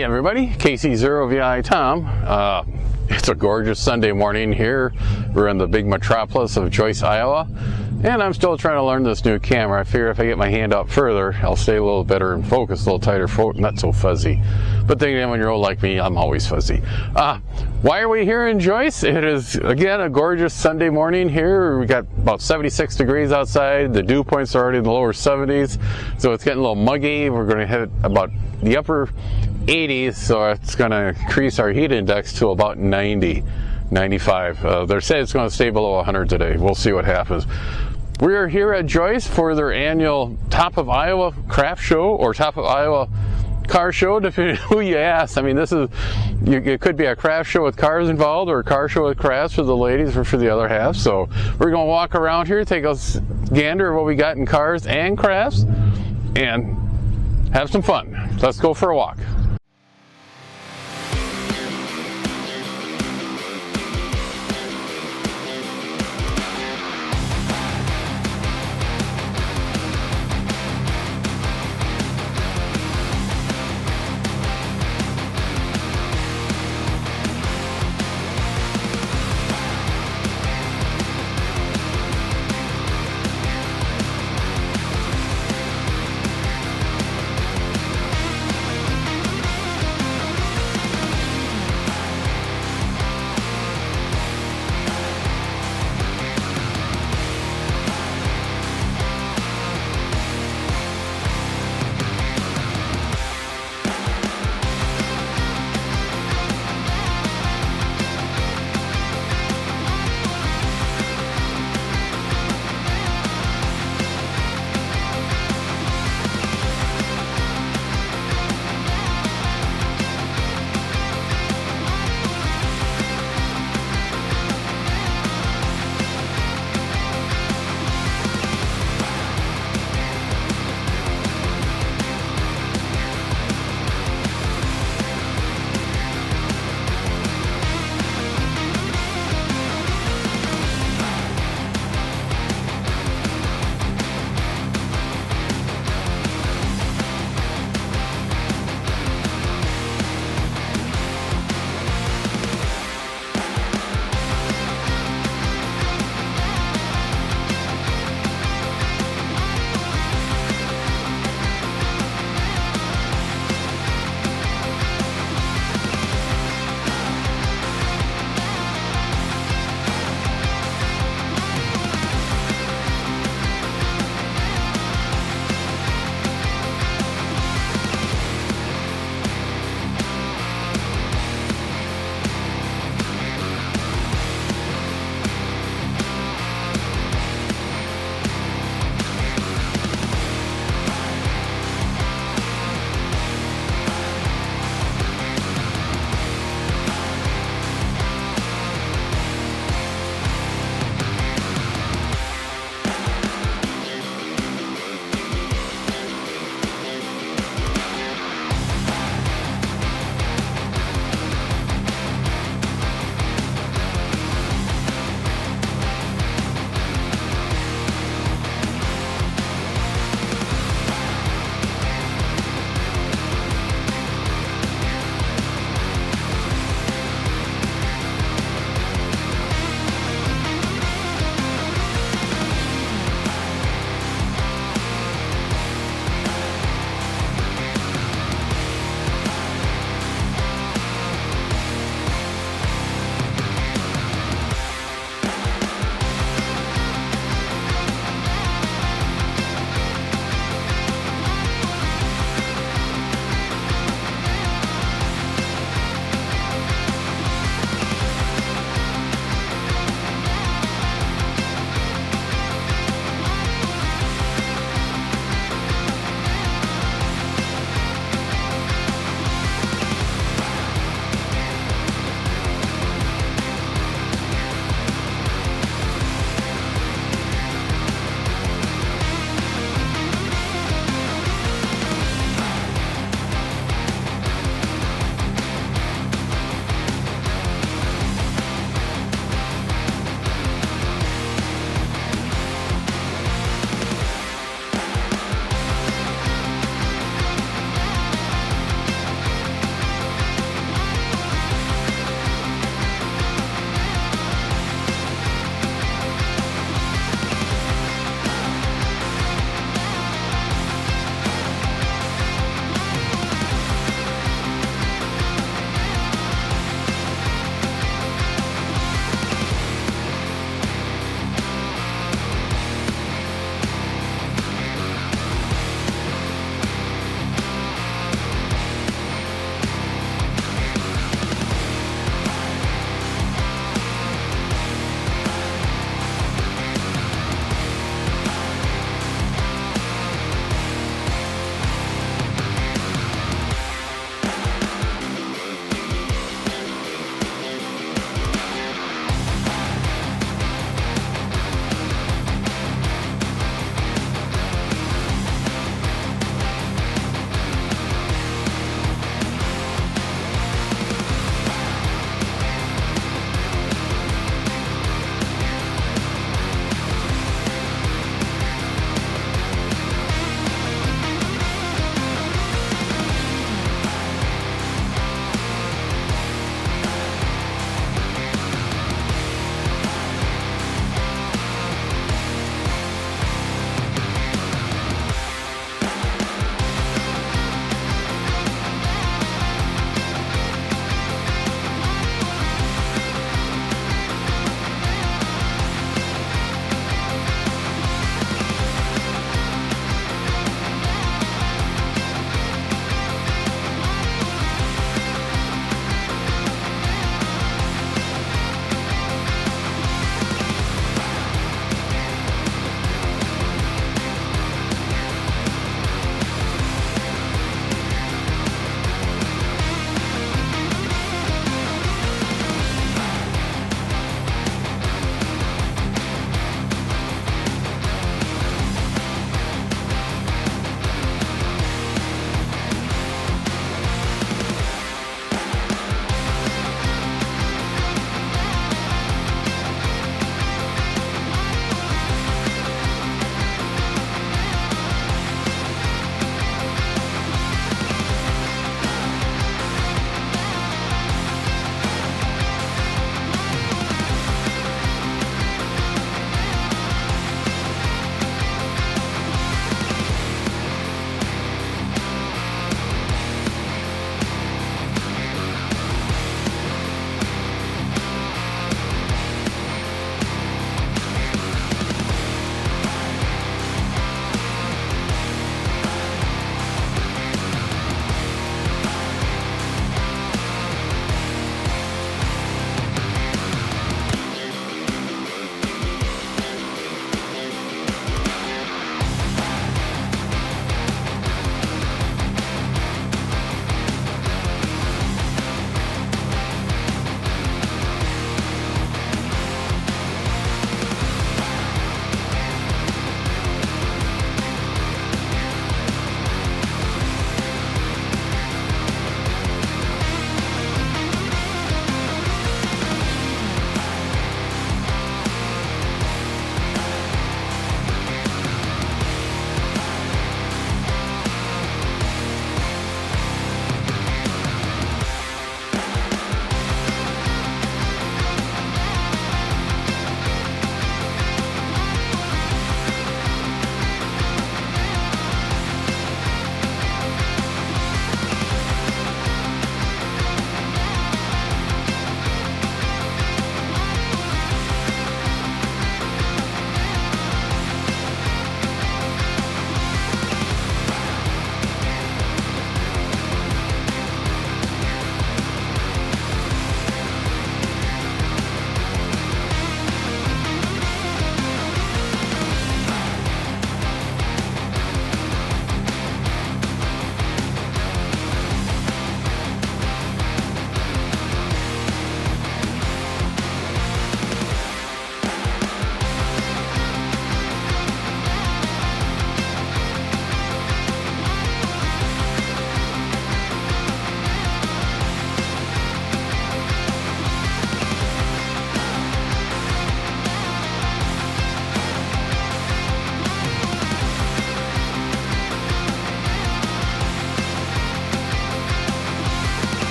Hey everybody, KC0VI Tom. It's a gorgeous Sunday morning here. We're in the big metropolis of Joyce, Iowa, and I'm still trying to learn this new camera. I figure if I get my hand out further, I'll stay a little better in focus, a little tighter, not so fuzzy. But then again, when you're old like me, I'm always fuzzy. Why are we here in Joyce? It is, again, a gorgeous Sunday morning here. We got about 76 degrees outside. The dew points are already in the lower 70s, so it's getting a little muggy. We're going to hit about the upper 80s, so it's going to increase our heat index to about 90, 95. They're saying it's going to stay below 100 today. We'll see what happens. We are here at Joyce for their annual Top of Iowa Craft Show, or Top of Iowa Car Show, depending on who you ask. I mean, it could be a craft show with cars involved, or a car show with crafts for the ladies or for the other half. So we're going to walk around here, take a gander of what we got in cars and crafts, and have some fun. Let's go for a walk.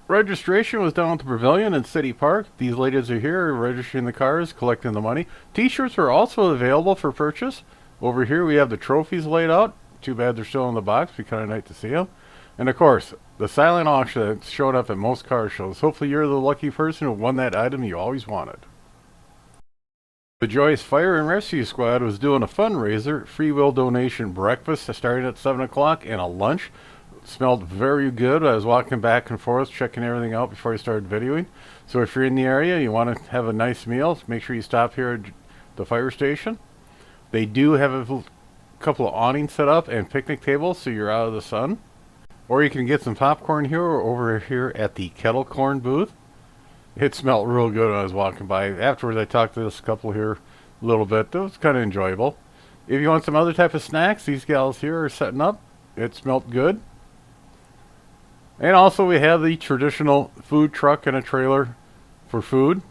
Registration was down at the Pavilion in City Park. These ladies are here registering the cars, collecting the money. T-shirts are also available for purchase. Over here we have the trophies laid out. Too bad they're still in the box. Be kind of nice to see them. And of course, the silent auction that showed up at most car shows. Hopefully you're the lucky person who won that item you always wanted. The Joyce Fire and Rescue Squad was doing a fundraiser, free will donation breakfast starting at 7 o'clock and a lunch. It smelled very good. I was walking back and forth checking everything out before I started videoing. So if you're in the area, you want to have a nice meal, make sure you stop here at the fire station. They do have a couple of awnings set up and picnic tables so you're out of the sun. Or you can get some popcorn here or over here at the kettle corn booth. It smelled real good when I was walking by. Afterwards, I talked to this couple here a little bit. It was kind of enjoyable. If you want some other type of snacks, these gals here are setting up. It smelled good. And also we have the traditional food truck and a trailer for food.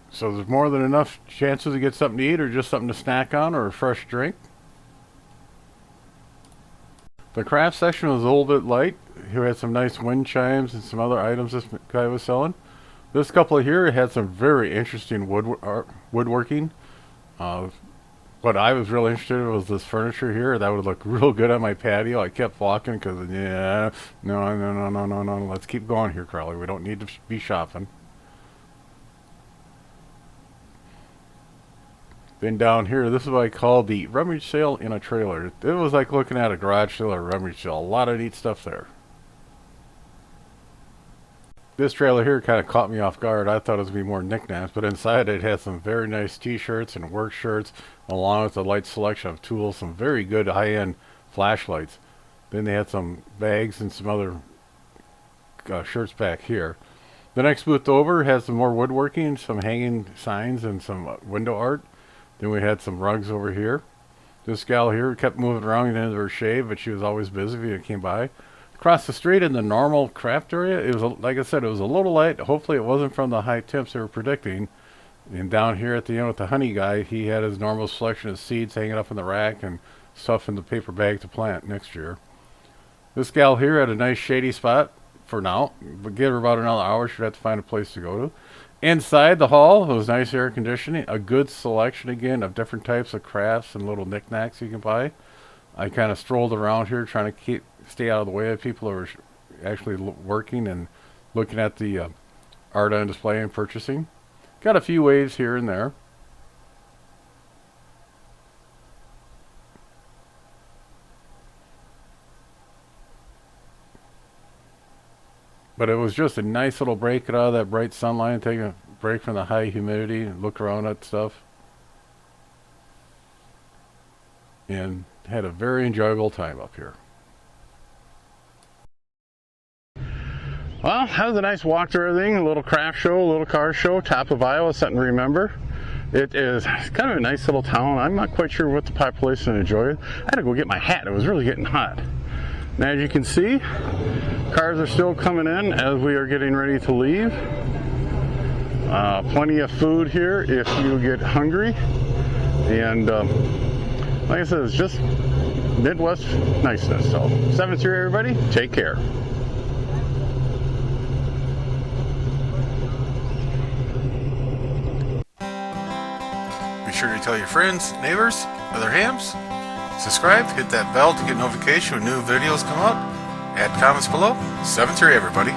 So there's more than enough chances to get something to eat or just something to snack on or a fresh drink. The craft section was a little bit light. He had some nice wind chimes and some other items this guy was selling. This couple here had some very interesting woodworking. What I was really interested in was this furniture here. That would look real good on my patio. I kept walking because, yeah, no. Let's keep going here, Crowley. We don't need to be shopping. Then down here, this is what I call the rummage sale in a trailer. It was like looking at a garage sale or a rummage sale. A lot of neat stuff there. This trailer here kind of caught me off guard. I thought it was going to be more knickknacks, but inside it had some very nice t-shirts and work shirts, along with a light selection of tools, some very good high-end flashlights. Then they had some bags and some other shirts back here. The next booth over has some more woodworking, some hanging signs, and some window art. Then we had some rugs over here. This gal here kept moving around at the end of her shave, but she was always busy when it came by. Across the street in the normal craft area, it was, like I said, it was a little light. Hopefully it wasn't from the high temps they were predicting. And down here at the end with the honey guy, he had his normal selection of seeds hanging up in the rack and stuff in the paper bag to plant next year. This gal here had a nice shady spot for now, but give her about another hour, she'd have to find a place to go to. Inside the hall, it was nice air conditioning, a good selection again of different types of crafts and little knickknacks you can buy. I kind of strolled around here trying to stay out of the way of people who are actually working and looking at the art on display and purchasing. Got a few waves here and there. But it was just a nice little break out of that bright sunlight, taking a break from the high humidity and look around at stuff. And had a very enjoyable time up here. Well, that was a nice walk through everything, a little craft show, a little car show, top of Iowa, something to remember. It is kind of a nice little town. I'm not quite sure what the population enjoyed. I had to go get my hat. It was really getting hot. Now, as you can see, cars are still coming in as we are getting ready to leave. Plenty of food here if you get hungry. And like I said, it's just Midwest niceness. So, 7th Street, everybody, take care. Be sure to tell your friends, neighbors, other hams. Subscribe, hit that bell to get notification when new videos come out. Add comments below. 7th Street, everybody.